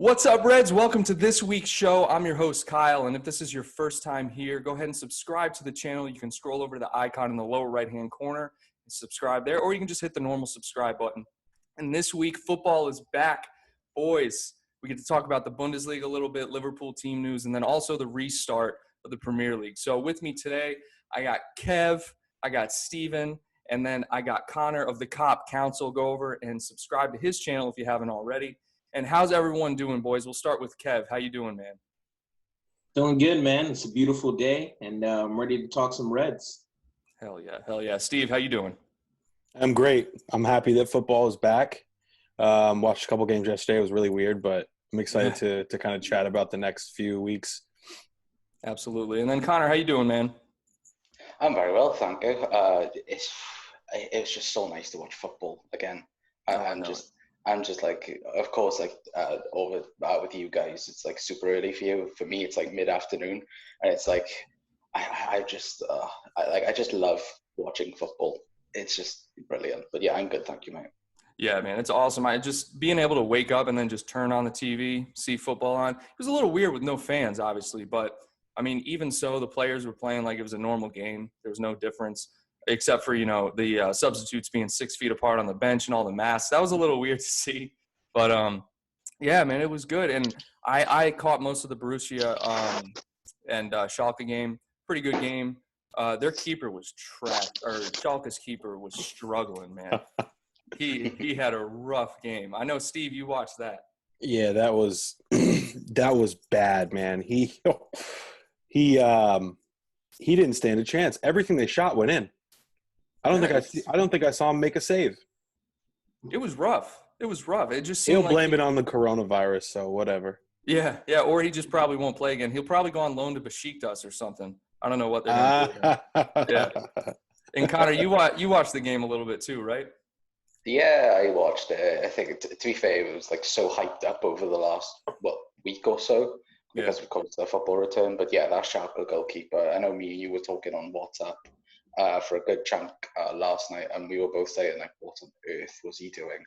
What's up, Reds? Welcome to this week's show. I'm your host, Kyle, and if this is your first time here, go ahead and subscribe to the channel. You can scroll over to the icon in the lower right-hand corner and subscribe there, or you can just hit the normal subscribe button. And this week, football is back. Boys, we get to talk about the Bundesliga a little bit, Liverpool team news, and then also the restart of the Premier League. So with me today, I got Kev, I got Steven, and then I got Connor of the Cop Council. Go over and subscribe to his channel if you haven't already. And how's everyone doing, boys? We'll start with Kev. How you doing, man? Doing good, man. It's a beautiful day, and I'm ready to talk some Reds. Hell yeah, hell yeah. Steve, how you doing? I'm great. I'm happy that football is back. Watched a couple games yesterday. It was really weird, but I'm excited to kind of chat about the next few weeks. Absolutely. And then Connor, how you doing, man? I'm very well, thank you. It's just so nice to watch football again. I'm just like, of course, like over with you guys, it's like super early for you. For me, it's like mid-afternoon, and it's like I just love watching football. It's just brilliant. But yeah, I'm good, thank you, mate. Yeah, man, it's awesome. I just being able to wake up and then just turn on the TV, see football on. It was a little weird with no fans, obviously, but I mean, even so, the players were playing like it was a normal game. There was no difference, except for, the substitutes being 6 feet apart on the bench and all the masks. That was a little weird to see. But, yeah, man, it was good. And I caught most of the Borussia and Schalke game. Pretty good game. Their keeper was trash, or Schalke's keeper was struggling, man. He had a rough game. I know, Steve, you watched that. Yeah, that was that was bad, man. He didn't stand a chance. Everything they shot went in. I don't think I saw him make a save. It was rough. It just seemed He'll blame it on the coronavirus, so whatever. Yeah, or he just probably won't play again. He'll probably go on loan to Besiktas or something. I don't know what they're going to do. Yeah. And Connor, you watched the game a little bit too, right? Yeah, I watched it. I think, to be fair, it was like so hyped up over the last week or so because of course the football return. But yeah, that Schalke goalkeeper. I know me and you were talking on WhatsApp for a good chunk last night, and we were both saying like, what on earth was he doing?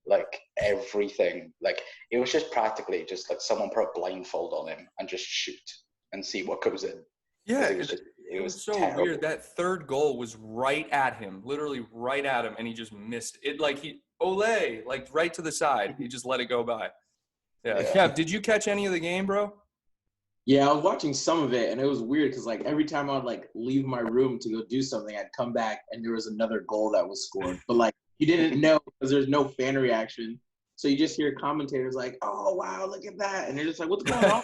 Like everything, like it was just practically just like someone put a blindfold on him and just shoot and see what goes in. Yeah, it was so terrible. weird. That third goal was right at him, literally right at him, and he just missed it. Like like right to the side. He just let it go by. Yeah. Kev, did you catch any of the game, bro? Yeah, I was watching some of it, and it was weird because like every time I'd like leave my room to go do something, I'd come back and there was another goal that was scored. But like you didn't know because there's no fan reaction, so you just hear commentators like, "Oh wow, look at that," and they're just like, "What's going on?"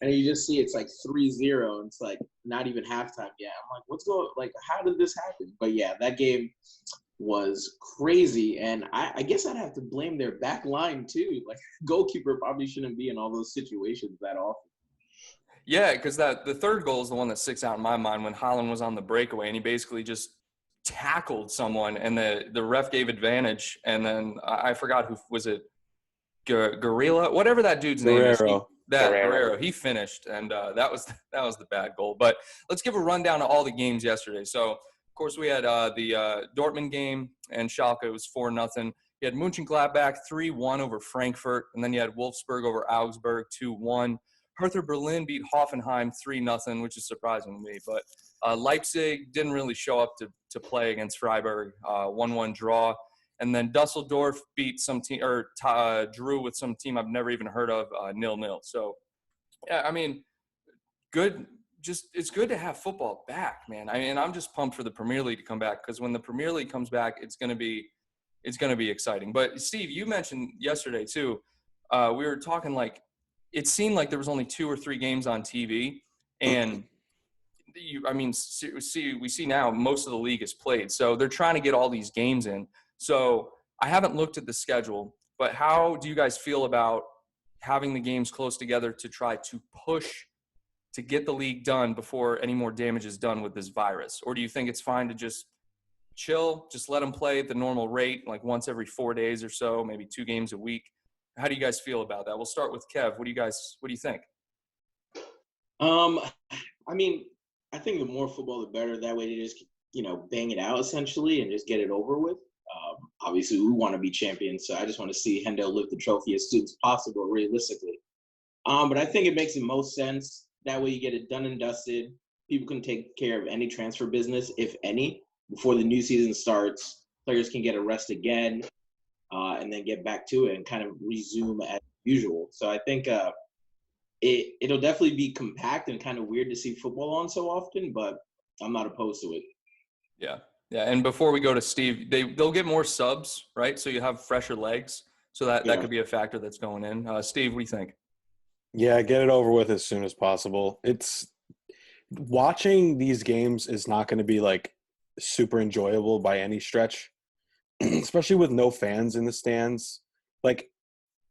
And you just see it's like 3-0, and it's like not even halftime yet. I'm like, what's going? Like, how did this happen? But yeah, that game was crazy, and I guess I'd have to blame their back line too. Like, goalkeeper probably shouldn't be in all those situations that often. Yeah, because the third goal is the one that sticks out in my mind when Haaland was on the breakaway, and he basically just tackled someone, and the ref gave advantage, and then I forgot who was it, Gorilla, whatever that dude's name is. Guerrero. He finished, and that was the bad goal. But let's give a rundown of all the games yesterday. So, of course, we had the Dortmund game, and Schalke was 4-0. You had Mönchengladbach 3-1 over Frankfurt, and then you had Wolfsburg over Augsburg 2-1. Hertha Berlin beat Hoffenheim 3-0, which is surprising to me. But Leipzig didn't really show up to play against Freiburg, 1-1 draw. And then Dusseldorf beat some team, or drew with some team I've never even heard of, 0-0. So, yeah, I mean, good. Just it's good to have football back, man. I mean, I'm just pumped for the Premier League to come back because when the Premier League comes back, it's gonna be exciting. But Steve, you mentioned yesterday too. We were talking like it seemed like there was only 2 or 3 games on TV, and we see now most of the league is played, so they're trying to get all these games in. So I haven't looked at the schedule, but how do you guys feel about having the games close together to try to push to get the league done before any more damage is done with this virus? Or do you think it's fine to just chill, just let them play at the normal rate, like once every 4 days or so, maybe 2 games a week? How do you guys feel about that? We'll start with Kev. What do you think? I mean, I think the more football, the better. That way they just, bang it out essentially and just get it over with. Obviously, we want to be champions, so I just want to see Hendel lift the trophy as soon as possible, realistically. But I think it makes the most sense. That way you get it done and dusted. People can take care of any transfer business, if any, before the new season starts. Players can get a rest again, and then get back to it and kind of resume as usual. So I think it'll definitely be compact and kind of weird to see football on so often, but I'm not opposed to it. Yeah. Yeah. And before we go to Steve, they'll get more subs, right? So you have fresher legs. So that could be a factor that's going in. Steve, what do you think? Yeah, get it over with as soon as possible. It's watching these games is not going to be like super enjoyable by any stretch, especially with no fans in the stands. Like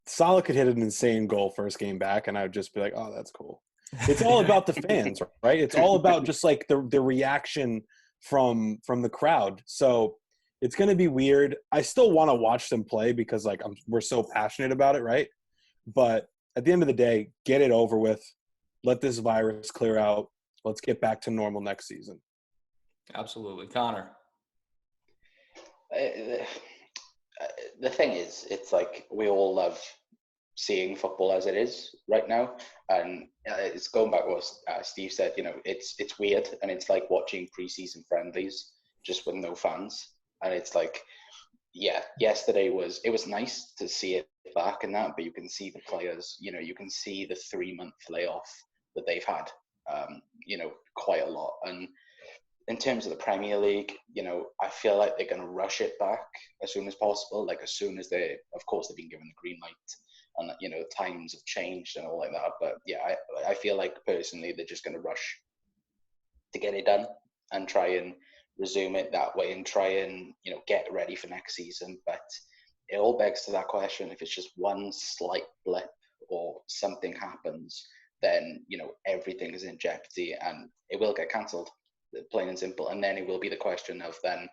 Salah could hit an insane goal first game back, and I would just be like, "Oh, that's cool." It's all about the fans, right? It's all about just like the reaction from the crowd. So it's going to be weird. I still want to watch them play because like we're so passionate about it, right? But at the end of the day, get it over with. Let this virus clear out. Let's get back to normal next season. Absolutely. Connor. The thing is, it's like we all love seeing football as it is right now, and it's going back to what Steve said. You know, it's weird, and it's like watching preseason friendlies just with no fans, and it's like, yeah, yesterday was nice to see it back and that, but you can see the players. You know, you can see the 3-month layoff that they've had. You know, quite a lot, and in terms of the Premier League, you know, I feel like they're going to rush it back as soon as possible. Like as soon as of course, they've been given the green light, and you know, times have changed and all like that. But yeah, I feel like personally they're just going to rush to get it done and try and resume it that way and try and, you know, get ready for next season. But it all begs to that question: if it's just one slight blip or something happens, then, you know, everything is in jeopardy and it will get cancelled. Plain and simple. And then it will be the question of then,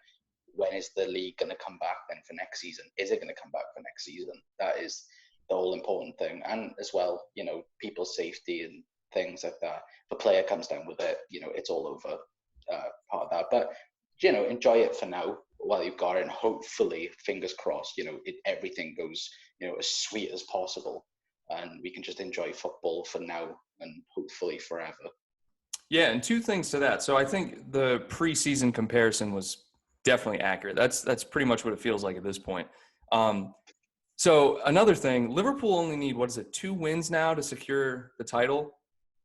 when is the league going to come back then for next season? Is it going to come back for next season? That is the whole important thing. And as well, you know, people's safety and things like that. If a player comes down with it, you know, it's all over part of that. But, you know, enjoy it for now while you've got it. And hopefully, fingers crossed, you know, everything goes, you know, as sweet as possible. And we can just enjoy football for now and hopefully forever. Yeah, and two things to that. So I think the preseason comparison was definitely accurate. That's pretty much what it feels like at this point. So another thing, Liverpool only need, 2 wins now to secure the title?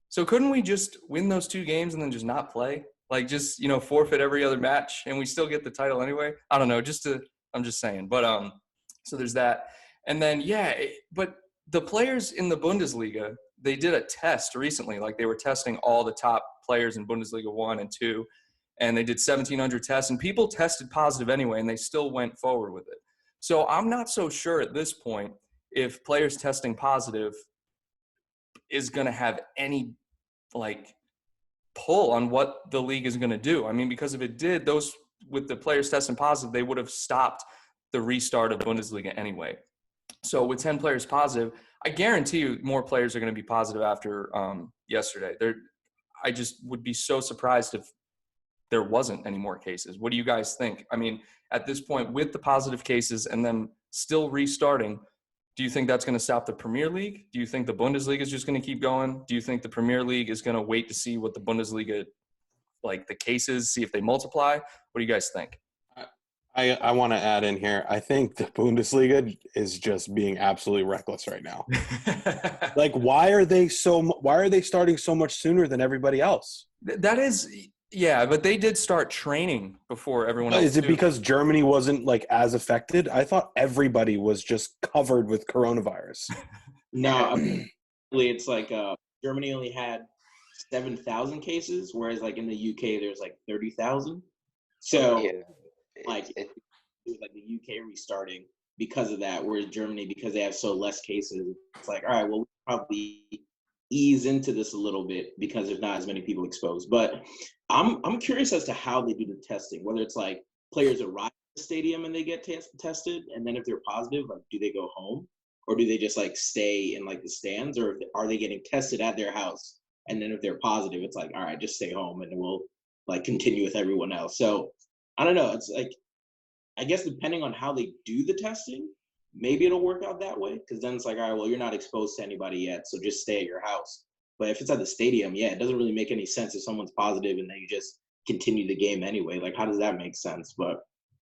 So couldn't we just win those 2 games and then just not play? Like just, you know, forfeit every other match and we still get the title anyway? I don't know, I'm just saying. But so there's that. And then, but the players in the Bundesliga, they did a test recently. Like they were testing all the top players in Bundesliga 1 and 2, and they did 1,700 tests, and people tested positive anyway, and they still went forward with it. So I'm not so sure at this point if players testing positive is going to have any like pull on what the league is going to do. I mean, because if it did, those with the players testing positive, they would have stopped the restart of Bundesliga anyway. So with 10 players positive, I guarantee you more players are going to be positive after yesterday. I just would be so surprised if there wasn't any more cases. What do you guys think? I mean, at this point, with the positive cases and then still restarting, do you think that's going to stop the Premier League? Do you think the Bundesliga is just going to keep going? Do you think the Premier League is going to wait to see what the Bundesliga, like the cases, see if they multiply? What do you guys think? I want to add in here. I think the Bundesliga is just being absolutely reckless right now. Like, why are they starting so much sooner than everybody else? That is, yeah, but they did start training before everyone else. Is it because Germany wasn't like as affected? I thought everybody was just covered with coronavirus. No, it's like Germany only had 7,000 cases, whereas like in the UK there's like 30,000. So like it was like the UK restarting because of that, whereas Germany, because they have so less cases, it's like, all right, well, we'll probably ease into this a little bit because there's not as many people exposed. But I'm curious as to how they do the testing, whether it's like players arrive at the stadium and they get tested, and then if they're positive, like do they go home, or do they just like stay in like the stands, or are they getting tested at their house, and then if they're positive, it's like, all right, just stay home and we'll like continue with everyone else. So I don't know. It's like I guess depending on how they do the testing, maybe it'll work out that way. Because then it's like, all right, well, you're not exposed to anybody yet, so just stay at your house. But if it's at the stadium, yeah, it doesn't really make any sense if someone's positive and then you just continue the game anyway. Like, how does that make sense? But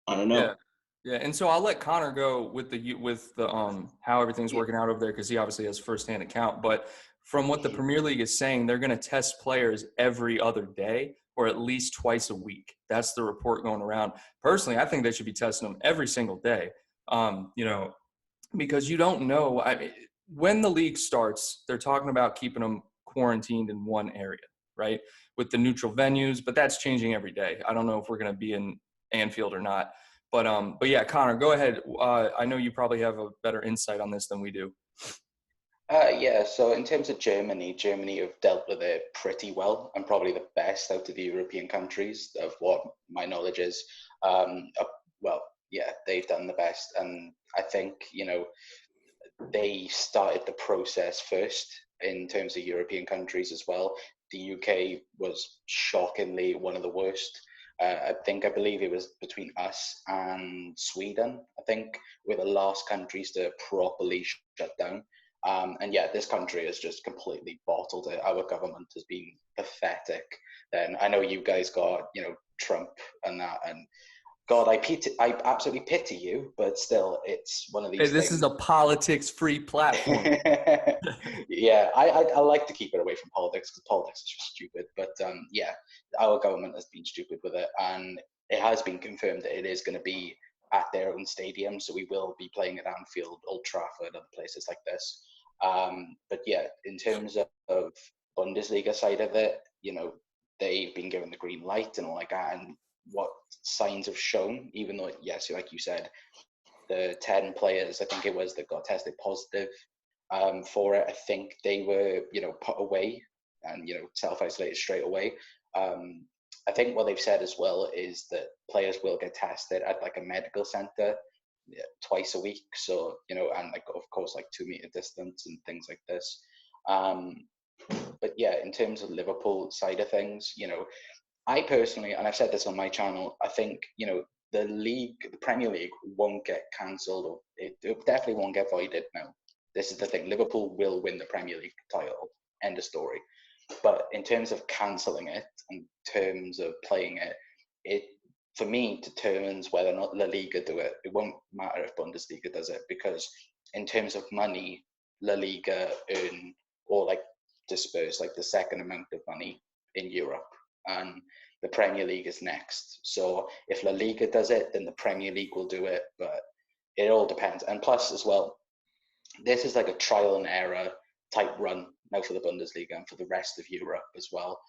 I don't know. Yeah. Yeah, and so I'll let Connor go with the how everything's working out over there because he obviously has firsthand account. But from what the Premier League is saying, they're going to test players every other day or at least twice a week. That's the report going around. Personally, I think they should be testing them every single day. Because you don't know. I mean, when the league starts, they're talking about keeping them quarantined in one area, right, with the neutral venues. But that's changing every day. I don't know if we're going to be in Anfield or not. But yeah, Connor, go ahead. I know you probably have a better insight on this than we do. Yeah, so in terms of Germany have dealt with it pretty well and probably the best out of the European countries of what my knowledge is. Well, yeah, they've done the best. And I think, they started the process first in terms of European countries as well. The UK was shockingly one of the worst. I believe it was between us and Sweden, I think, were the last countries to properly shut down. And yeah, this country has just completely bottled it. Our government has been pathetic. Then I know you guys got, Trump and that, and God, I absolutely pity you, but still, it's one of these. Hey, this is a politics-free platform. Yeah, I like to keep it away from politics because politics is just stupid. But yeah, our government has been stupid with it, and it has been confirmed that it is going to be at their own stadium. So we will be playing at Anfield, Old Trafford, other places like this. But yeah, in terms of Bundesliga side of it, they've been given the green light and all like that, and what signs have shown, even though, yes, like you said, the 10 players, I think it was, that got tested positive for it, I think they were, put away and, self-isolated straight away. I think what they've said as well is that players will get tested at like a medical center twice a week. So, and like, of course, like 2 meter distance and things like this. But yeah, in terms of Liverpool side of things, I personally, and I've said this on my channel, I think, the Premier League won't get cancelled, or it definitely won't get voided now. This is the thing, Liverpool will win the Premier League title, end of story. But in terms of cancelling it, in terms of playing it, for me, determines whether or not La Liga do it. It won't matter if Bundesliga does it, because in terms of money, La Liga earn, or like disperse, like the second amount of money in Europe. And the Premier League is next. So if La Liga does it, then the Premier League will do it. But it all depends. And plus, as well, this is like a trial and error type run now for the Bundesliga and for the rest of Europe as well.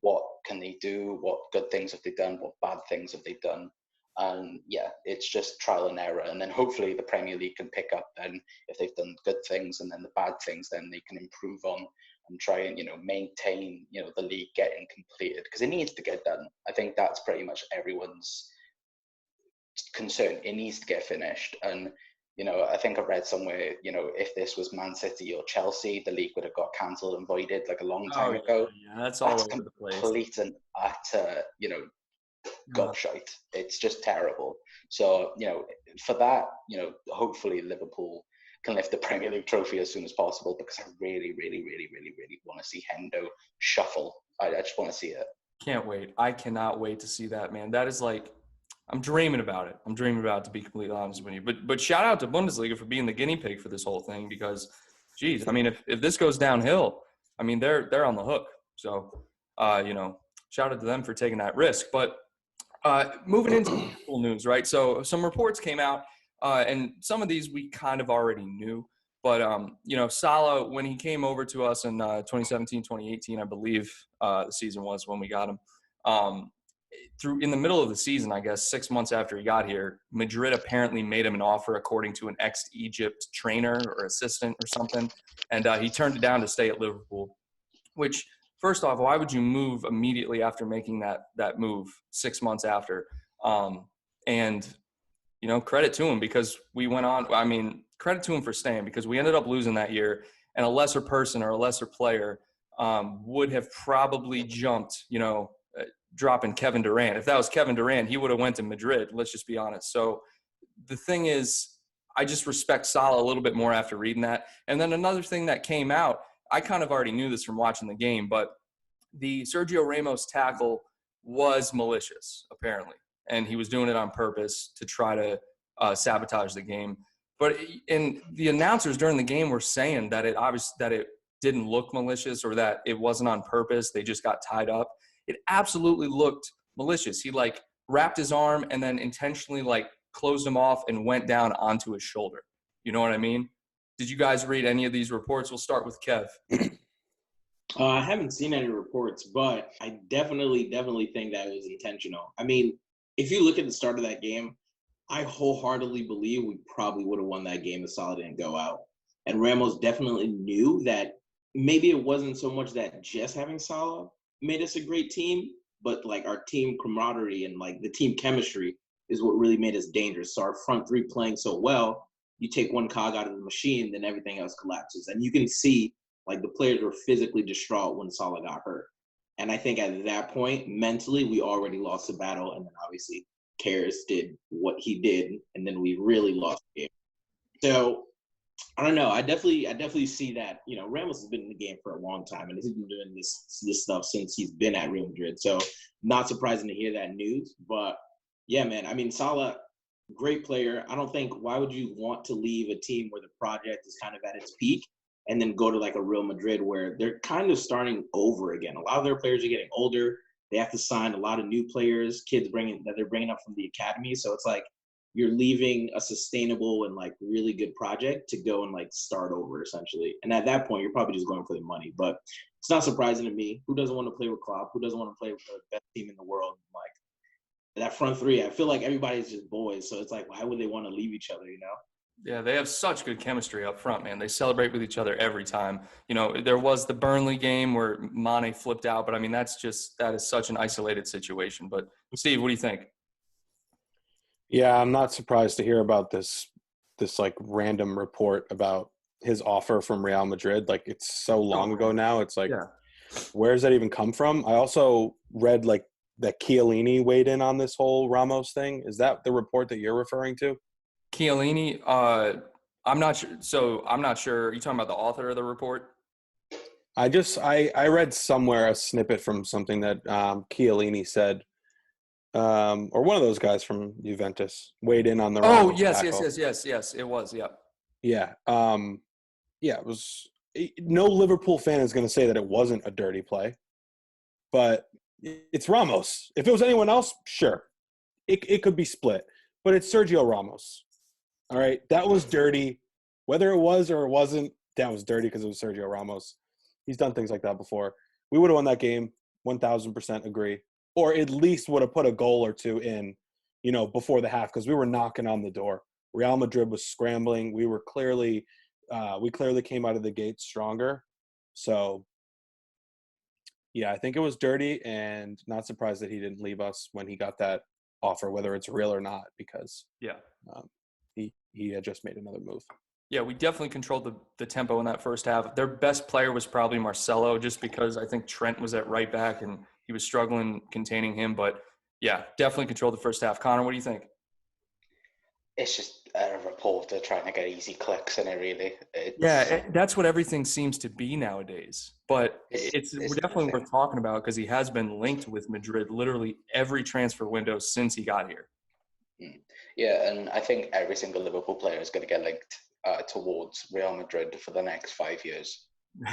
What can they do? What good things have they done? What bad things have they done? And yeah, it's just trial and error. And then hopefully the Premier League can pick up then if they've done good things, and then the bad things, then they can improve on and try and, maintain, the league getting completed, because it needs to get done. I think that's pretty much everyone's concern. It needs to get finished. And, I think I read somewhere, if this was Man City or Chelsea, the league would have got cancelled and voided like a long time ago. Yeah, that's all over the place. Complete and utter, gobshite. It's just terrible. So, for that, hopefully Liverpool can lift the Premier League trophy as soon as possible, because I really, really, really, really, really want to see Hendo shuffle. I just want to see it. Can't wait. I cannot wait to see that, man. That is like, I'm dreaming about it. I'm dreaming about it, to be completely honest with you. But shout out to Bundesliga for being the guinea pig for this whole thing, because, geez, I mean, if this goes downhill, I mean, they're on the hook. So, shout out to them for taking that risk. But moving into Liverpool news, right? So some reports came out, and some of these we kind of already knew. But, Salah, when he came over to us in 2017, 2018, I believe the season was when we got him, in the middle of the season, I guess 6 months after he got here, Madrid apparently made him an offer according to an ex-Egypt trainer or assistant or something, and he turned it down to stay at Liverpool. Which, first off, why would you move immediately after making that move 6 months after? And credit to him, because we went on. I mean, credit to him for staying, because we ended up losing that year, and a lesser person or a lesser player would have probably jumped, dropping Kevin Durant. If that was Kevin Durant, he would have went to Madrid. Let's just be honest. So the thing is, I just respect Salah a little bit more after reading that. And then another thing that came out, I kind of already knew this from watching the game, but the Sergio Ramos tackle was malicious, apparently. And he was doing it on purpose to try to sabotage the game. But the announcers during the game were saying that it didn't look malicious or that it wasn't on purpose. They just got tied up. It absolutely looked malicious. He like wrapped his arm and then intentionally like closed him off and went down onto his shoulder. You know what I mean? Did you guys read any of these reports? We'll start with Kev. I haven't seen any reports, but I definitely think that it was intentional. I mean, if you look at the start of that game, I wholeheartedly believe we probably would have won that game if Salah didn't go out. And Ramos definitely knew that maybe it wasn't so much that just having Salah made us a great team, but like our team camaraderie and like the team chemistry is what really made us dangerous. So our front three playing so well, you take one cog out of the machine, then everything else collapses. And you can see like the players were physically distraught when Salah got hurt. And I think at that point, mentally, we already lost the battle. And then obviously Karras did what he did, and then we really lost the game. So I don't know. I definitely see that. You know, Ramos has been in the game for a long time, and he's been doing this stuff since he's been at Real Madrid. So not surprising to hear that news. But yeah, man. I mean, Salah, great player. I don't think why would you want to leave a team where the project is kind of at its peak and then go to like a Real Madrid where they're kind of starting over again. A lot of their players are getting older. They have to sign a lot of new players, kids that they're bringing up from the academy. So it's like you're leaving a sustainable and like really good project to go and like start over essentially. And at that point, you're probably just going for the money. But it's not surprising to me. Who doesn't want to play with Klopp? Who doesn't want to play with the best team in the world? Like that front three, I feel like everybody's just boys. So it's like, why would they want to leave each other, you know? Yeah, they have such good chemistry up front, man. They celebrate with each other every time. You know, there was the Burnley game where Mane flipped out, but I mean, that is such an isolated situation. But Steve, what do you think? Yeah, I'm not surprised to hear about this like random report about his offer from Real Madrid. Like it's so long ago now. It's like, where does that even come from? I also read like that Chiellini weighed in on this whole Ramos thing. Is that the report that you're referring to? Chiellini, I'm not sure. So I'm not sure. Are you talking about the author of the report? I read somewhere a snippet from something that Chiellini said, or one of those guys from Juventus weighed in on the. Oh, yes. It was. Yeah. Yeah. Yeah. It was. No Liverpool fan is going to say that it wasn't a dirty play, but it's Ramos. If it was anyone else, sure, it could be split. But it's Sergio Ramos. All right, that was dirty. Whether it was or it wasn't, that was dirty because it was Sergio Ramos. He's done things like that before. We would have won that game, 1,000% agree. Or at least would have put a goal or two in, you know, before the half because we were knocking on the door. Real Madrid was scrambling. We clearly came out of the gate stronger. So, yeah, I think it was dirty and not surprised that he didn't leave us when he got that offer, whether it's real or not, because he had just made another move. Yeah, we definitely controlled the tempo in that first half. Their best player was probably Marcelo, just because I think Trent was at right back and he was struggling containing him. But yeah, definitely controlled the first half. Connor, what do you think? It's just a reporter trying to get easy clicks in it, really. That's what everything seems to be nowadays. But it's definitely worth talking about because he has been linked with Madrid literally every transfer window since he got here. Yeah, and I think every single Liverpool player is going to get linked towards Real Madrid for the next 5 years.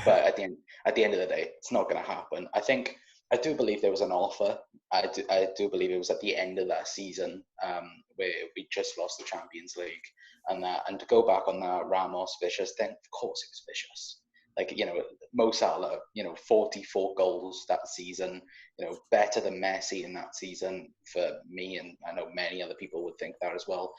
But at the end of the day, it's not going to happen. I do believe there was an offer. I do believe it was at the end of that season where we just lost the Champions League, and to go back on that Ramos vicious thing, of course it was vicious. Like, you know, Mo Salah, 44 goals that season, better than Messi in that season for me, and I know many other people would think that as well.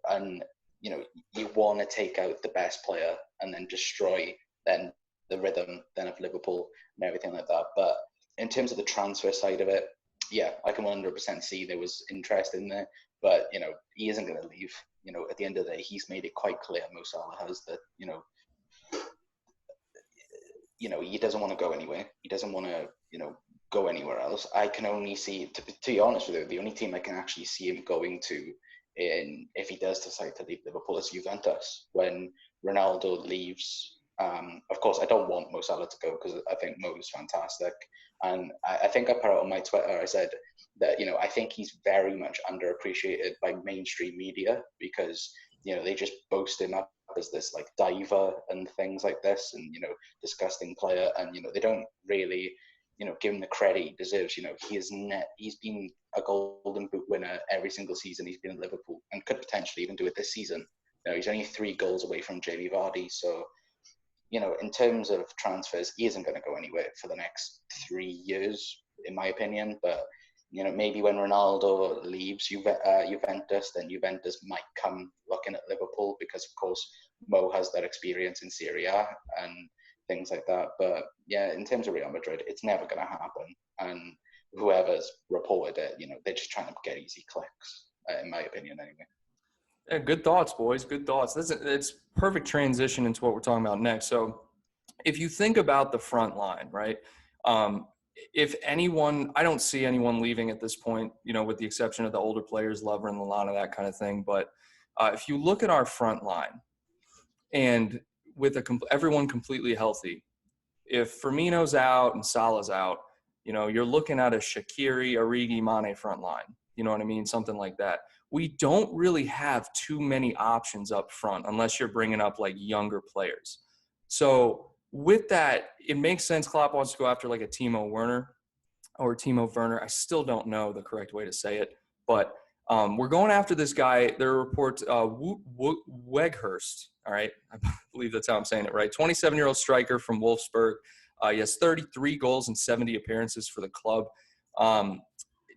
And you want to take out the best player and then destroy then the rhythm then of Liverpool and everything like that. But in terms of the transfer side of it, yeah, I can 100% see there was interest in there, but he isn't going to leave. At the end of the day, he's made it quite clear, Mo Salah has, that he doesn't want to go anywhere. He doesn't want to go anywhere else. I can only see, to be honest with you, the only team I can actually see him going to, if he does decide to leave Liverpool, is Juventus. When Ronaldo leaves, of course, I don't want Mo Salah to go because I think Mo is fantastic. And I think I put out on my Twitter, I said that, I think he's very much underappreciated by mainstream media because, they just boast him up as this like diva and things like this and, disgusting player. And, they don't really, give him the credit he deserves. He's been a Golden Boot winner every single season he's been at Liverpool and could potentially even do it this season. He's only 3 goals away from Jamie Vardy. So, in terms of transfers, he isn't going to go anywhere for the next 3 years, in my opinion. But, maybe when Ronaldo leaves Juventus, then Juventus might come looking at Liverpool because, of course, Mo has that experience in Serie A and things like that. But, yeah, in terms of Real Madrid, it's never going to happen. And whoever's reported it, they're just trying to get easy clicks, in my opinion, anyway. Yeah, good thoughts, boys. Good thoughts. It's perfect transition into what we're talking about next. So if you think about the front line, right, if anyone – I don't see anyone leaving at this point, with the exception of the older players, Lover and Lallana, that kind of thing. But if you look at our front line and with everyone completely healthy, if Firmino's out and Salah's out, you're looking at a Shaqiri, Origi, Mane front line. You know what I mean? Something like that. We don't really have too many options up front unless you're bringing up like younger players. So with that, it makes sense. Klopp wants to go after like a Timo Werner or Timo Werner. I still don't know the correct way to say it, but we're going after this guy. There are reports, Weghorst. All right. I believe that's how I'm saying it right. 27-year-old striker from Wolfsburg. He has 33 goals and 70 appearances for the club.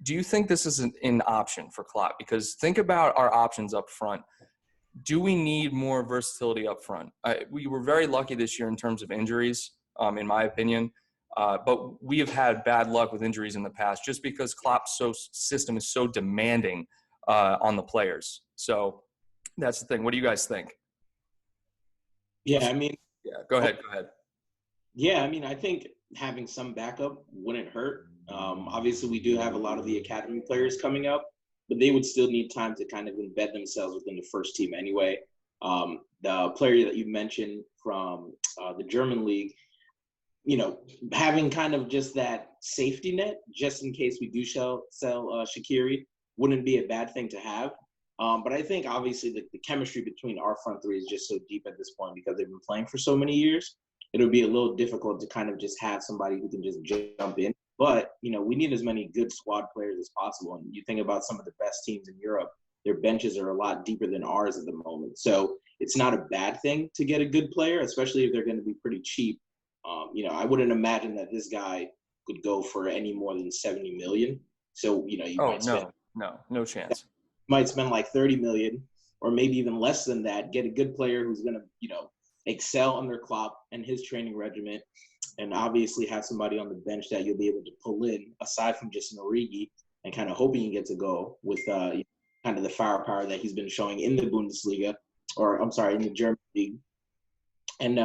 Do you think this is an option for Klopp? Because think about our options up front. Do we need more versatility up front? We were very lucky this year in terms of injuries, in my opinion. But we have had bad luck with injuries in the past just because Klopp's system is so demanding on the players. So that's the thing. What do you guys think? Yeah, I mean – Yeah, go ahead. Yeah, I mean, I think having some backup wouldn't hurt. Obviously, we do have a lot of the academy players coming up, but they would still need time to kind of embed themselves within the first team anyway. The player that you mentioned from the German league, having kind of just that safety net, just in case we do sell Shaqiri, wouldn't be a bad thing to have. But I think, obviously, the chemistry between our front three is just so deep at this point because they've been playing for so many years. It'll be a little difficult to kind of just have somebody who can just jump in. But, we need as many good squad players as possible. And you think about some of the best teams in Europe, their benches are a lot deeper than ours at the moment. So it's not a bad thing to get a good player, especially if they're going to be pretty cheap. I wouldn't imagine that this guy could go for any more than 70 million. So, no chance. Might spend like 30 million or maybe even less than that, get a good player who's going to, excel under Klopp and his training regimen, and obviously have somebody on the bench that you'll be able to pull in aside from just an Origi and kind of hoping he gets a goal with kind of the firepower that he's been showing in the Bundesliga, or I'm sorry, in the German league. And,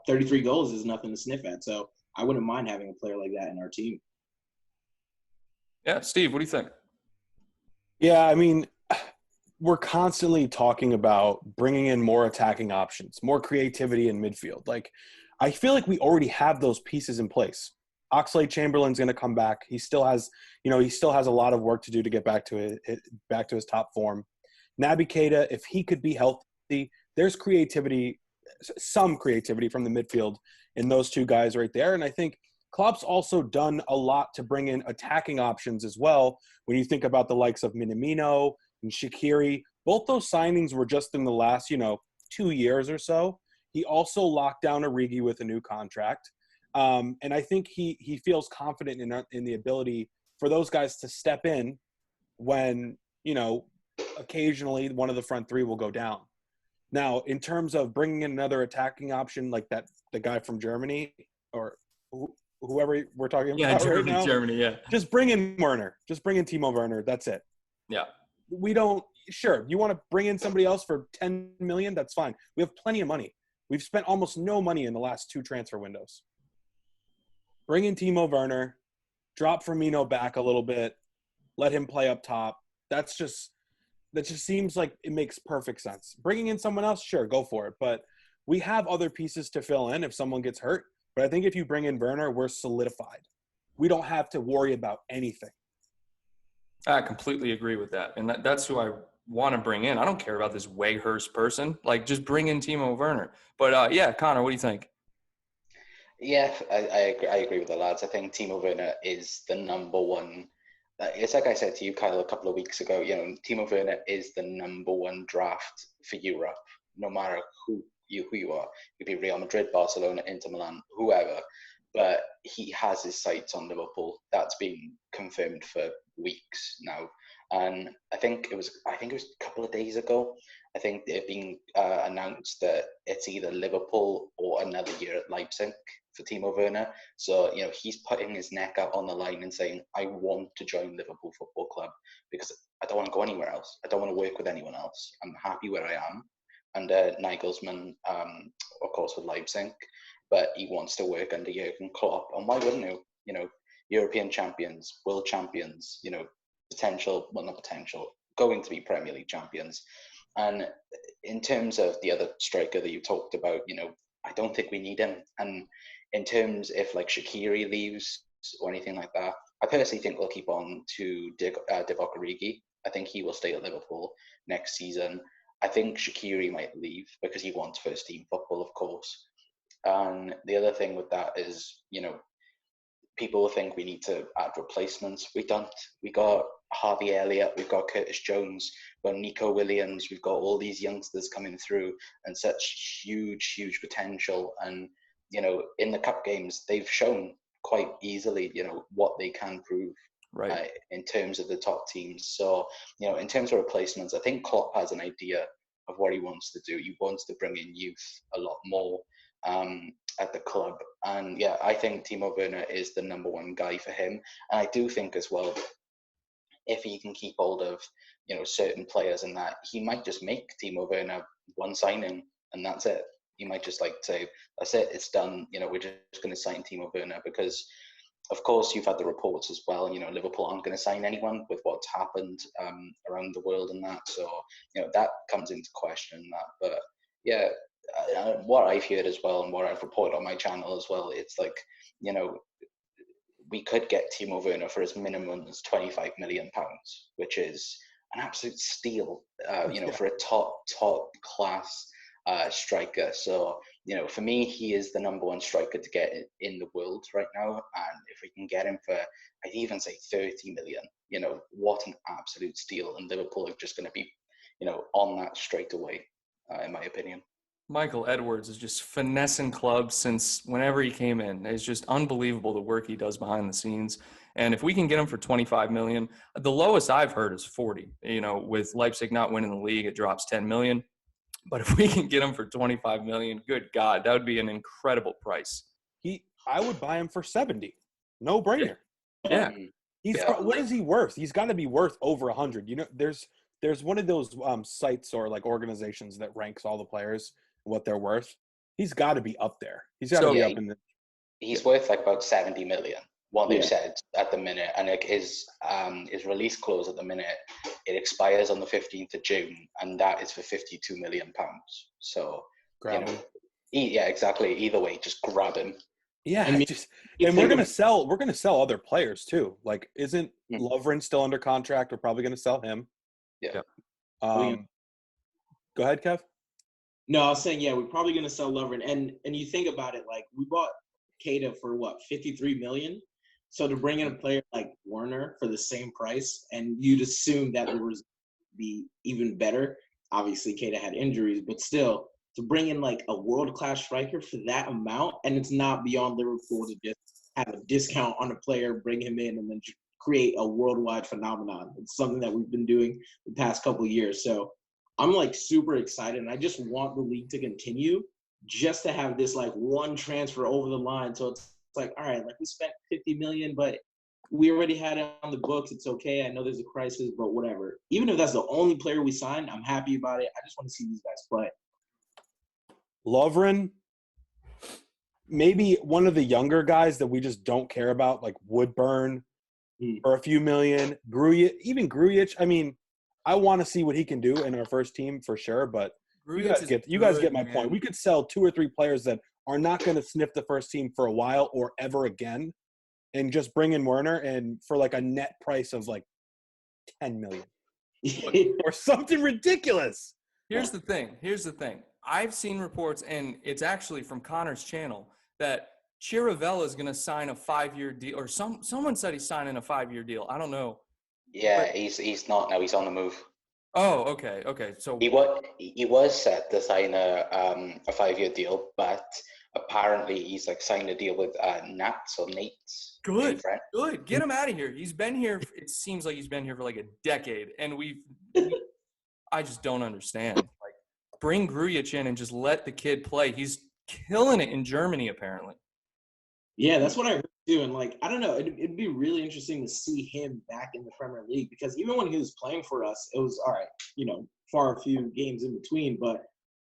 33 goals is nothing to sniff at. So I wouldn't mind having a player like that in our team. Yeah. Steve, what do you think? Yeah, I mean, we're constantly talking about bringing in more attacking options, more creativity in midfield. Like, I feel like we already have those pieces in place. Oxlade-Chamberlain's going to come back. He still has a lot of work to do to get back to his top form. Naby Keita, if he could be healthy, there's some creativity from the midfield in those two guys right there. And I think Klopp's also done a lot to bring in attacking options as well. When you think about the likes of Minamino and Shaqiri, both those signings were just in the last, 2 years or so. He also locked down Origi with a new contract. And I think he feels confident in the ability for those guys to step in when, occasionally one of the front three will go down. Now, in terms of bringing in another attacking option like that, the guy from Germany or whoever we're talking about right now. Germany, yeah. Just bring in Werner. Just bring in Timo Werner. That's it. Yeah. You want to bring in somebody else for 10 million? That's fine. We have plenty of money. We've spent almost no money in the last 2 transfer windows. Bring in Timo Werner. drop Firmino back a little bit, let him play up top. That just seems like it makes perfect sense. Bringing in someone else, sure, go for it. But we have other pieces to fill in if someone gets hurt. But I think if you bring in Werner, we're solidified. We don't have to worry about anything. I completely agree with that. And that's who I want to bring in. I don't care about this Weghorst person. Like, just bring in Timo Werner. But, yeah, Connor, what do you think? Yeah, I agree with the lads. I think Timo Werner is the number one. It's like I said to you, Kyle, a couple of weeks ago. Timo Werner is the number one draft for Europe, no matter who you are. You could be Real Madrid, Barcelona, Inter Milan, whoever. But he has his sights on Liverpool. That's been confirmed for weeks now. And I think it was a couple of days ago. I think it being announced that it's either Liverpool or another year at Leipzig for Timo Werner. So, he's putting his neck out on the line and saying, I want to join Liverpool Football Club because I don't want to go anywhere else. I don't want to work with anyone else. I'm happy where I am. And Nagelsmann, of course, with Leipzig, but he wants to work under Jurgen Klopp. And why wouldn't you? European champions, world champions, going to be Premier League champions. And in terms of the other striker that you talked about, I don't think we need him. And in terms if like Shaqiri leaves or anything like that, I personally think we'll keep on to Divock Origi. I think he will stay at Liverpool next season. I think Shaqiri might leave because he wants first team football, of course. And the other thing with that is, people think we need to add replacements. We don't. We got Harvey Elliott, we've got Curtis Jones, we've got Nico Williams, we've got all these youngsters coming through and such huge potential. And, in the cup games, they've shown quite easily, what they can prove in terms of the top teams. So, in terms of replacements, I think Klopp has an idea of what he wants to do. He wants to bring in youth a lot more at the club. And yeah, I think Timo Werner is the number one guy for him. And I do think as well, if he can keep hold of, certain players and that, he might just make Timo Werner one signing and that's it. He might just say, that's it, it's done. We're just going to sign Timo Werner because, of course, you've had the reports as well. Liverpool aren't going to sign anyone with what's happened around the world and that. So, that comes into question. That, but yeah, what I've heard as well and what I've reported on my channel as well, it's like, we could get Timo Werner for as minimum as £25 million, which is an absolute steal, for a top class striker. So, for me, he is the number one striker to get in the world right now. And if we can get him for, I'd even say 30 million, what an absolute steal. And Liverpool are just going to be, on that straight away, in my opinion. Michael Edwards is just finessing clubs since whenever he came in. It's just unbelievable the work he does behind the scenes. And if we can get him for 25 million, the lowest I've heard is 40. With Leipzig not winning the league, it drops 10 million. But if we can get him for 25 million, good God, that would be an incredible price. I would buy him for 70. No brainer. Yeah. What is he worth? He's got to be worth over 100. There's one of those sites or like organizations that ranks all the players what they're worth. He's got to be up there. He's got to be up in the. He's worth like about 70 million. What they've said at the minute, and like his release clause at the minute, it expires on the 15th of June, and that is for £52 million. So grab him. Exactly. Either way, just grab him. Yeah, and we're gonna sell other players too. Like, isn't Lovren still under contract? We're probably gonna sell him. Yeah. Go ahead, Kev. No, I was saying, we're probably going to sell Lovren. And you think about it, like, we bought Keita for, 53 million? So to bring in a player like Werner for the same price, and you'd assume that it was be even better. Obviously, Keita had injuries, but still, to bring in, like, a world-class striker for that amount, and it's not beyond Liverpool to just have a discount on a player, bring him in, and then create a worldwide phenomenon. It's something that we've been doing the past couple of years. So I'm like super excited, and I just want the league to continue just to have this like one transfer over the line. So it's like, all right, like we spent 50 million, but we already had it on the books. It's okay. I know there's a crisis, but whatever. Even if that's the only player we signed, I'm happy about it. I just want to see these guys play. Lovren, maybe one of the younger guys that we just don't care about, like Woodburn for a few million, Grujic. I mean, I want to see what he can do in our first team for sure, but you guys get my point. We could sell 2 or 3 players that are not going to sniff the first team for a while or ever again, and just bring in Werner and for like a net price of like 10 million or something ridiculous. Here's the thing. I've seen reports, and it's actually from Connor's channel, that Chiravella is going to sign a 5-year deal, or someone said he's signing a 5-year deal. I don't know. Yeah, But, he's not now. He's on the move. Oh, okay. So he was set to sign a 5-year deal, but apparently he's like signed a deal with Nats or Nates. Good. Get him out of here. He's been here. It seems like he's been here for like a decade, and I just don't understand. Like, bring Grujic in and just let the kid play. He's killing it in Germany, apparently. Yeah, that's what I heard too. And like, I don't know, it'd be really interesting to see him back in the Premier League, because even when he was playing for us, it was all right, far a few games in between. But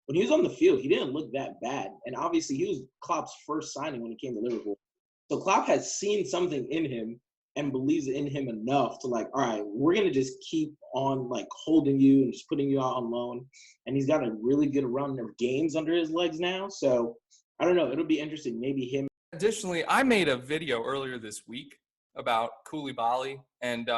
when he was on the field, he didn't look that bad. And obviously, he was Klopp's first signing when he came to Liverpool. So Klopp has seen something in him and believes in him enough to like, all right, we're going to just keep on like holding you and just putting you out on loan. And he's got a really good run of games under his legs now. So I don't know. It'll be interesting. Maybe him. Additionally, I made a video earlier this week about Koulibaly, and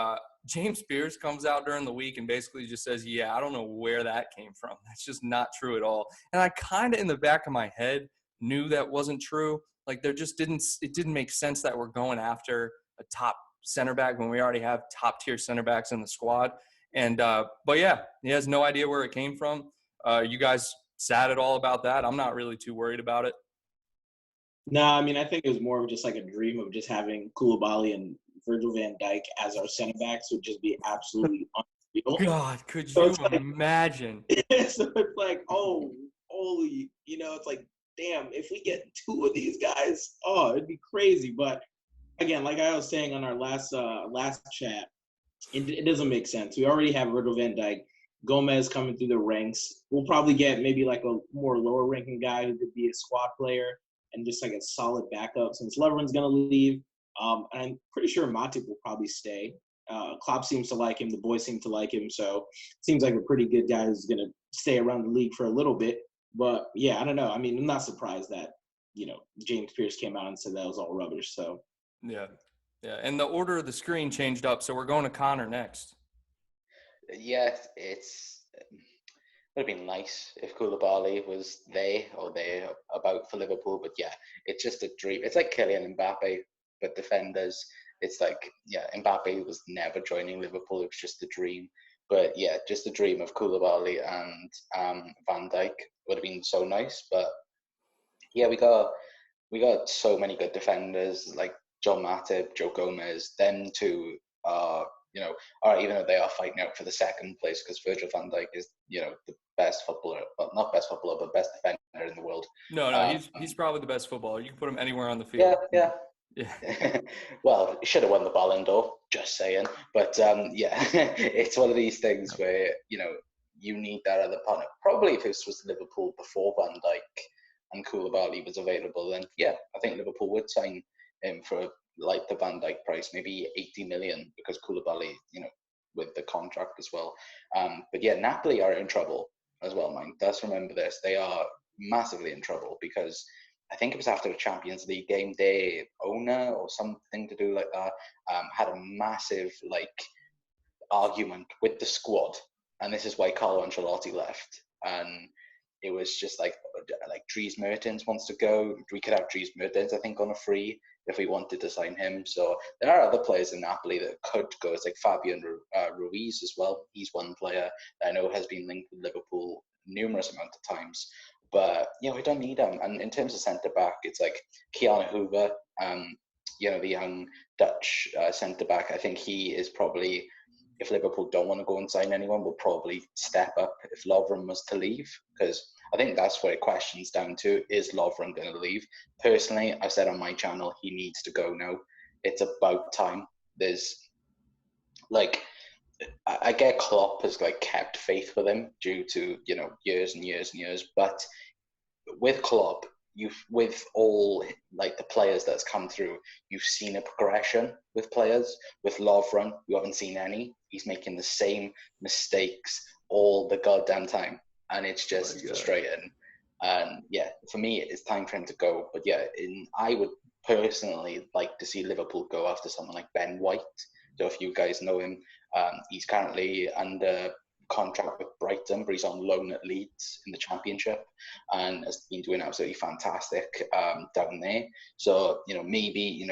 James Spears comes out during the week and basically just says, yeah, I don't know where that came from. That's just not true at all. And I kind of in the back of my head knew that wasn't true. Like, it didn't make sense that we're going after a top center back when we already have top tier center backs in the squad. And but yeah, he has no idea where it came from. You guys sad at all about that? I'm not really too worried about it. No, I mean, I think it was more of just like a dream of just having Koulibaly and Virgil van Dijk as our center backs would just be absolutely unreal. God, could you imagine? So it's like, oh, holy, it's like, damn, if we get 2 of these guys, oh, it'd be crazy. But again, like I was saying on our last chat, it doesn't make sense. We already have Virgil van Dijk, Gomez coming through the ranks. We'll probably get maybe like a more lower ranking guy who could be a squad player and just like a solid backup since Lovren's going to leave. And I'm pretty sure Matip will probably stay. Klopp seems to like him. The boys seem to like him. So it seems like a pretty good guy who's going to stay around the league for a little bit. But, yeah, I don't know. I mean, I'm not surprised that, James Pearce came out and said that was all rubbish. So, yeah. And the order of the screen changed up. So we're going to Connor next. Yeah, it would have been nice if Koulibaly was there about for Liverpool, but yeah, it's just a dream. It's like Kylian Mbappe, but defenders. It's like, yeah, Mbappe was never joining Liverpool. It was just a dream. But yeah, just a dream of Koulibaly and Van Dijk would have been so nice. But yeah, we got so many good defenders like John Matip, Joe Gomez. Them two are, all right, even though they are fighting out for the second place, because Virgil van Dijk is, the best footballer, well, not best footballer, but best defender in the world. No, he's probably the best footballer. You can put him anywhere on the field. Yeah. Yeah. Well, he should have won the Ballon d'Or, just saying. But yeah, it's one of these things where, you need that other partner. Probably if this was Liverpool before Van Dijk and Koulibaly was available, then yeah, I think Liverpool would sign him for like the Van Dijk price, maybe 80 million, because Koulibaly, with the contract as well. But yeah, Napoli are in trouble as well, man. Let's remember this. They are massively in trouble because I think it was after the Champions League game, their owner or something to do like that had a massive argument with the squad, and this is why Carlo Ancelotti left. And it was just like Dries Mertens wants to go. We could have Dries Mertens, I think, on a free if we wanted to sign him. So there are other players in Napoli that could go. It's like Fabian Ruiz as well. He's one player that I know has been linked with Liverpool numerous amount of times. But, we don't need him. And in terms of centre-back, it's like Keanu Hoover, the young Dutch centre-back. I think he is probably, if Liverpool don't want to go and sign anyone, will probably step up if Lovren was to leave. Because I think that's where it questions down to, is Lovren going to leave? Personally, I said on my channel, he needs to go now. It's about time. There's, I get Klopp has kept faith with him due to, years and years and years. But with Klopp, with all like the players that's come through, you've seen a progression with players. With Lovren, you haven't seen any. He's making the same mistakes all the goddamn time, and it's just frustrating. And yeah, for me, it's time for him to go. But yeah, I would personally like to see Liverpool go after someone like Ben White. So if you guys know him, he's currently under contract with Brighton, but he's on loan at Leeds in the Championship and has been doing absolutely fantastic down there. So, maybe,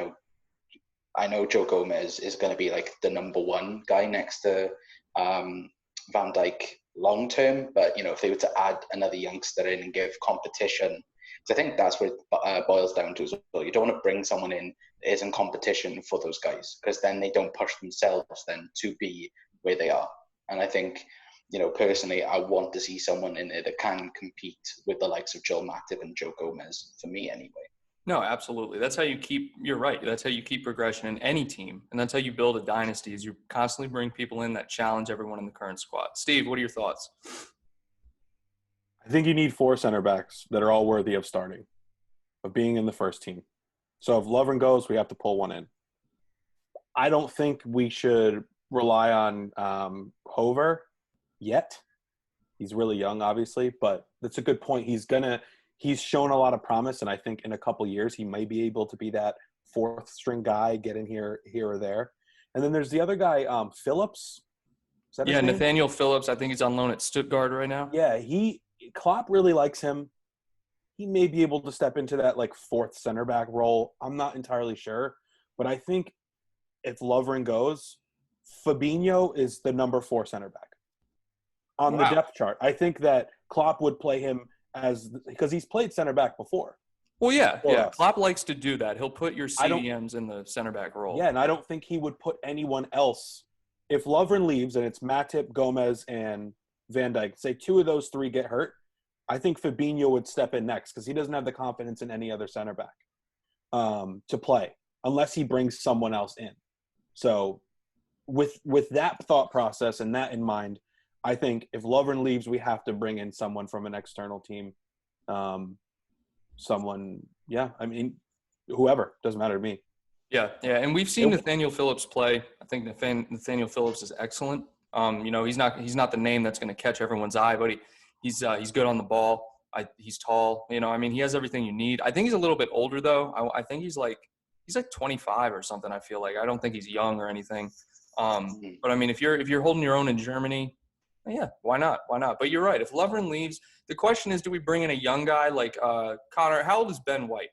I know Joe Gomez is going to be like the number one guy next to Van Dijk long term, but, if they were to add another youngster in and give competition, because I think that's what it boils down to as well. You don't want to bring someone in that isn't competition for those guys, because then they don't push themselves then to be where they are. And I think, personally, I want to see someone in there that can compete with the likes of Joel Matip and Joe Gomez, for me anyway. No, absolutely. That's how you're right. That's how you keep progression in any team. And that's how you build a dynasty, is you constantly bring people in that challenge everyone in the current squad. Steve, what are your thoughts? I think you need 4 center backs that are all worthy of starting, of being in the first team. So if Lovren goes, we have to pull one in. I don't think we should rely on Hover yet. He's really young, obviously, but that's a good point. He's shown a lot of promise, and I think in a couple years he may be able to be that 4th string guy, get in here or there. And then there's the other guy, Phillips. Is that his name? Nathaniel Phillips. I think he's on loan at Stuttgart right now. Yeah, Klopp really likes him. He may be able to step into that like 4th center back role. I'm not entirely sure, but I think if Lovren goes, Fabinho is the number 4 center back on the depth chart. I think that Klopp would play him because he's played center back before. Well, yeah. Klopp likes to do that. He'll put your CDMs in the center back role. Yeah, and I don't think he would put anyone else. If Lovren leaves and it's Matip, Gomez, and Van Dijk, say 2 of those 3 get hurt, I think Fabinho would step in next because he doesn't have the confidence in any other center back to play unless he brings someone else in. So with that thought process and that in mind, I think if Lovren leaves, we have to bring in someone from an external team. Whoever. Doesn't matter to me. Yeah, and we've seen Nathaniel Phillips play. I think Nathaniel Phillips is excellent. He's not the name that's going to catch everyone's eye, but he's good on the ball. He's tall. He has everything you need. I think he's a little bit older though. I think he's like 25 or something. I feel like I don't think he's young or anything. But if you're holding your own in Germany, yeah, why not? But you're right. If Lovren leaves, the question is, do we bring in a young guy like Connor? How old is Ben White?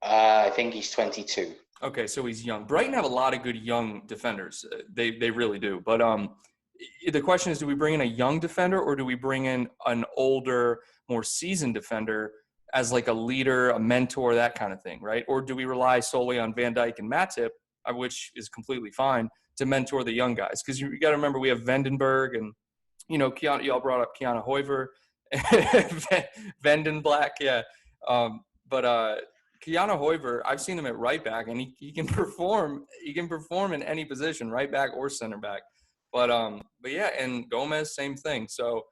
I think he's 22. Okay, so he's young. Brighton have a lot of good young defenders. They really do. But the question is, do we bring in a young defender or do we bring in an older, more seasoned defender as like a leader, a mentor, that kind of thing, right? Or do we rely solely on Van Dijk and Matip, which is completely fine, to mentor the young guys? Because you got to remember we have Vandenberg and, y'all brought up Keanu Hoiver, Vandenblack, yeah. But Keanu Hoiver, I've seen him at right back, and he can perform. He can perform in any position, right back or center back. But yeah, and Gomez, same thing. So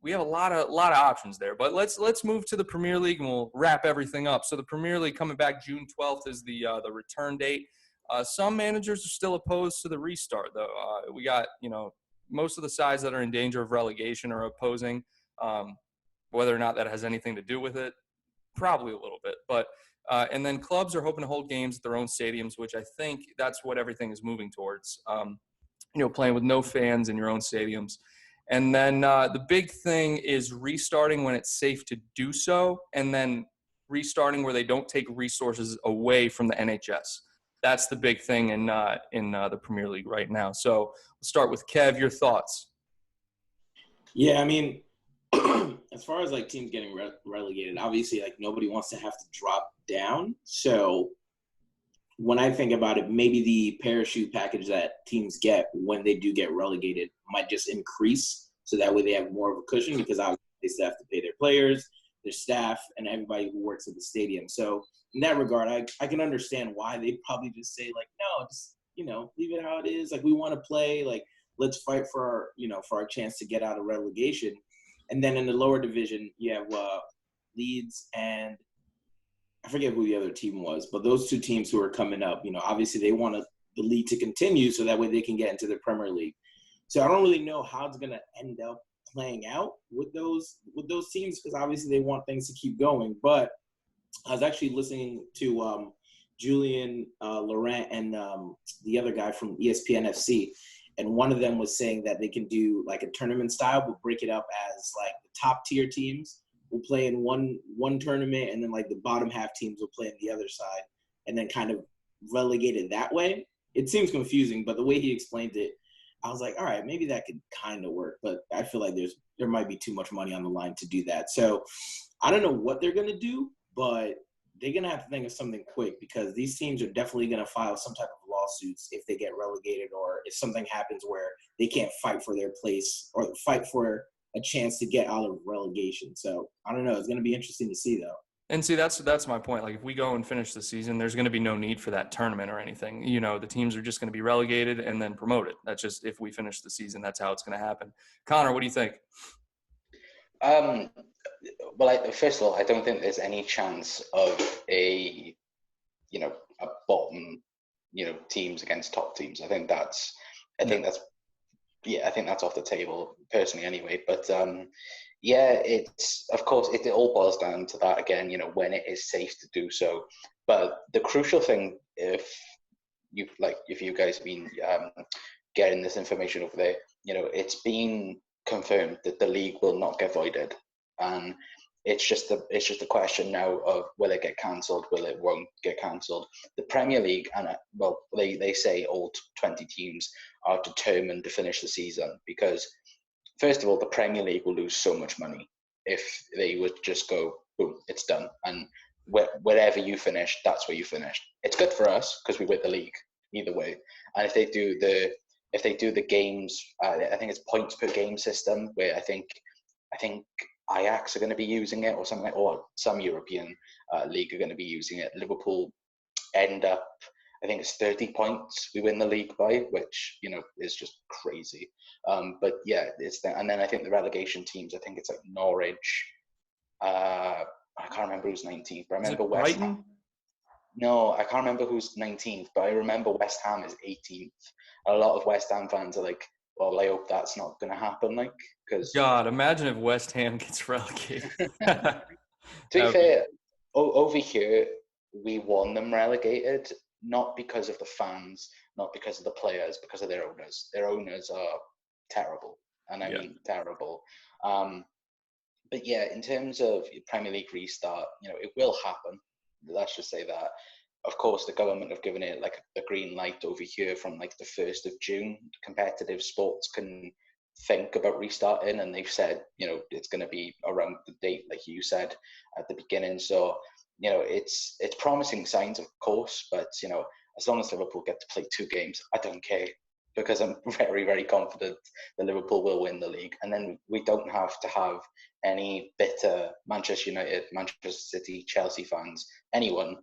we have a lot of options there. But let's move to the Premier League, and we'll wrap everything up. So the Premier League coming back June 12th is the return date. Some managers are still opposed to the restart, though. We got, most of the sides that are in danger of relegation are opposing. Whether or not that has anything to do with it, probably a little bit. But and then clubs are hoping to hold games at their own stadiums, which I think that's what everything is moving towards. Playing with no fans in your own stadiums. And then the big thing is restarting when it's safe to do so, and then restarting where they don't take resources away from the NHS. That's the big thing in the Premier League right now. So we'll start with Kev. Your thoughts? Yeah, as far as like teams getting relegated, obviously like nobody wants to have to drop down. So when I think about it, maybe the parachute package that teams get when they do get relegated might just increase, so that way they have more of a cushion, because obviously they still have to pay their players, their staff, and everybody who works at the stadium. So in that regard, I can understand why they probably just say like, no, just leave it how it is. Like, we want to play. Like, let's fight for our chance to get out of relegation. And then in the lower division, you have Leeds, and I forget who the other team was, but those two teams who are coming up, obviously they want the league to continue so that way they can get into the Premier League. So I don't really know how it's going to end up playing out with those teams, because obviously they want things to keep going. But I was actually listening to Julian Laurent and the other guy from ESPN FC, and one of them was saying that they can do like a tournament style, but break it up as like the top tier teams will play in one tournament, and then like the bottom half teams will play on the other side, and then kind of relegate it that way. It seems confusing, but the way he explained it, I was like, all right, maybe that could kind of work, but I feel like there might be too much money on the line to do that. So I don't know what they're going to do, but they're going to have to think of something quick, because these teams are definitely going to file some type of lawsuits if they get relegated, or if something happens where they can't fight for their place or fight for a chance to get out of relegation. So I don't know. It's going to be interesting to see, though. And see, that's my point. Like, if we go and finish the season, there's going to be no need for that tournament or anything. The teams are just going to be relegated and then promoted. That's just, if we finish the season, that's how it's going to happen. Connor, what do you think? Well, first of all, I don't think there's any chance of a bottom, teams against top teams. I think that's off the table personally anyway. But it's, of course, it all boils down to that again, when it is safe to do so. But the crucial thing, if you guys have been getting this information over there, it's been confirmed that the league will not get voided, and it's just a question now of will it get cancelled, will it won't get cancelled. The Premier League, and they say all 20 teams are determined to finish the season, because first of all, the Premier League will lose so much money if they would just go, boom, it's done, and wherever you finish, that's where you finish. It's good for us because we win the league either way. And if they do the games, I think it's points per game system, where I think Ajax are going to be using it, or something, or some European league are going to be using it. Liverpool end up, I think it's 30 points we win the league by, which is just crazy. But yeah, and then I think the relegation teams, I think it's like Norwich. I can't remember who's 19th, but I remember West Ham. No, I can't remember who's 19th, but I remember West Ham is 18th. A lot of West Ham fans are like, well, I hope that's not going to happen, because God, imagine if West Ham gets relegated. To be fair, over here, we want them relegated, not because of the fans, not because of the players, because of their owners. Their owners are terrible, and I mean terrible. But yeah, in terms of Premier League restart, it will happen. Let's just say that. Of course, the government have given it like a green light over here from like the 1st of June. Competitive sports can think about restarting, and they've said, it's going to be around the date, like you said at the beginning. So, it's promising signs, of course, but, as long as Liverpool get to play 2 games, I don't care, because I'm very, very confident that Liverpool will win the league. And then we don't have to have any bitter Manchester United, Manchester City, Chelsea fans, anyone,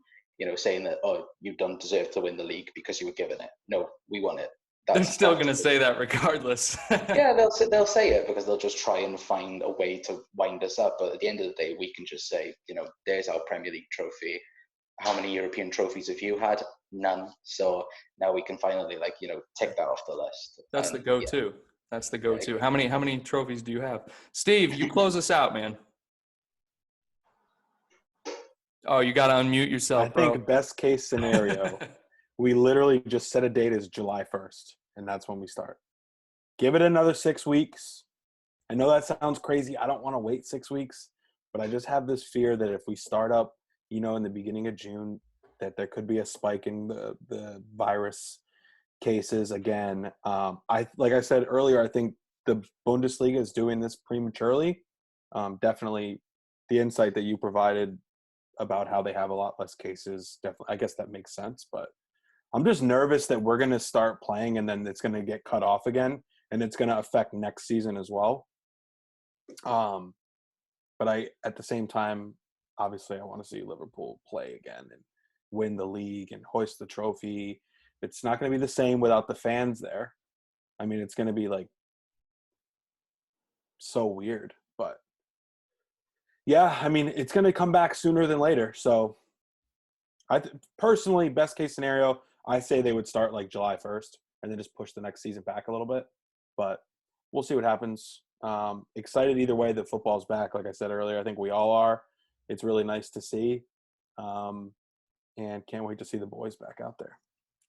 saying that, oh, you don't deserve to win the league because you were given it. No, we won it. They're still going to say that regardless. Yeah, they'll say it, because they'll just try and find a way to wind us up. But at the end of the day, we can just say, there's our Premier League trophy. How many European trophies have you had? None. So now we can finally, tick that off the list. That's the go-to. Yeah. That's the go-to. How many trophies do you have? Steve, you close us out, man. Oh, you got to unmute yourself, I think best case scenario, we literally just set a date as July 1st, and that's when we start. Give it another 6 weeks. I know that sounds crazy. I don't want to wait 6 weeks, but I just have this fear that if we start up, in the beginning of June, that there could be a spike in the virus cases again. Like I said earlier, I think the Bundesliga is doing this prematurely. Definitely the insight that you provided about how they have a lot less cases, definitely, I guess that makes sense, but I'm just nervous that we're going to start playing and then it's going to get cut off again, and it's going to affect next season as well. But at the same time, obviously I want to see Liverpool play again and win the league and hoist the trophy. It's not going to be the same without the fans there. I mean, it's going to be so weird, but Yeah, I mean, it's going to come back sooner than later. So, personally, best case scenario, I say they would start like July 1st and then just push the next season back a little bit. But we'll see what happens. Excited either way that football's back. Like I said earlier, I think we all are. It's really nice to see. And can't wait to see the boys back out there.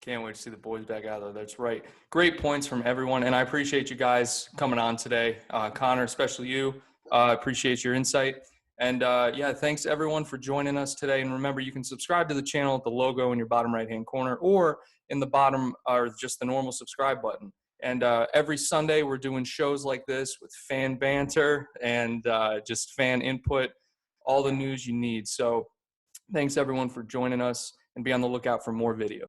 Can't wait to see the boys back out there. That's right. Great points from everyone. And I appreciate you guys coming on today. Connor, especially you. Appreciate your insight. And yeah, thanks everyone for joining us today. And remember, you can subscribe to the channel at the logo in your bottom right-hand corner or in the bottom or just the normal subscribe button. And every Sunday we're doing shows like this with fan banter and just fan input, all the news you need. So thanks everyone for joining us and be on the lookout for more videos.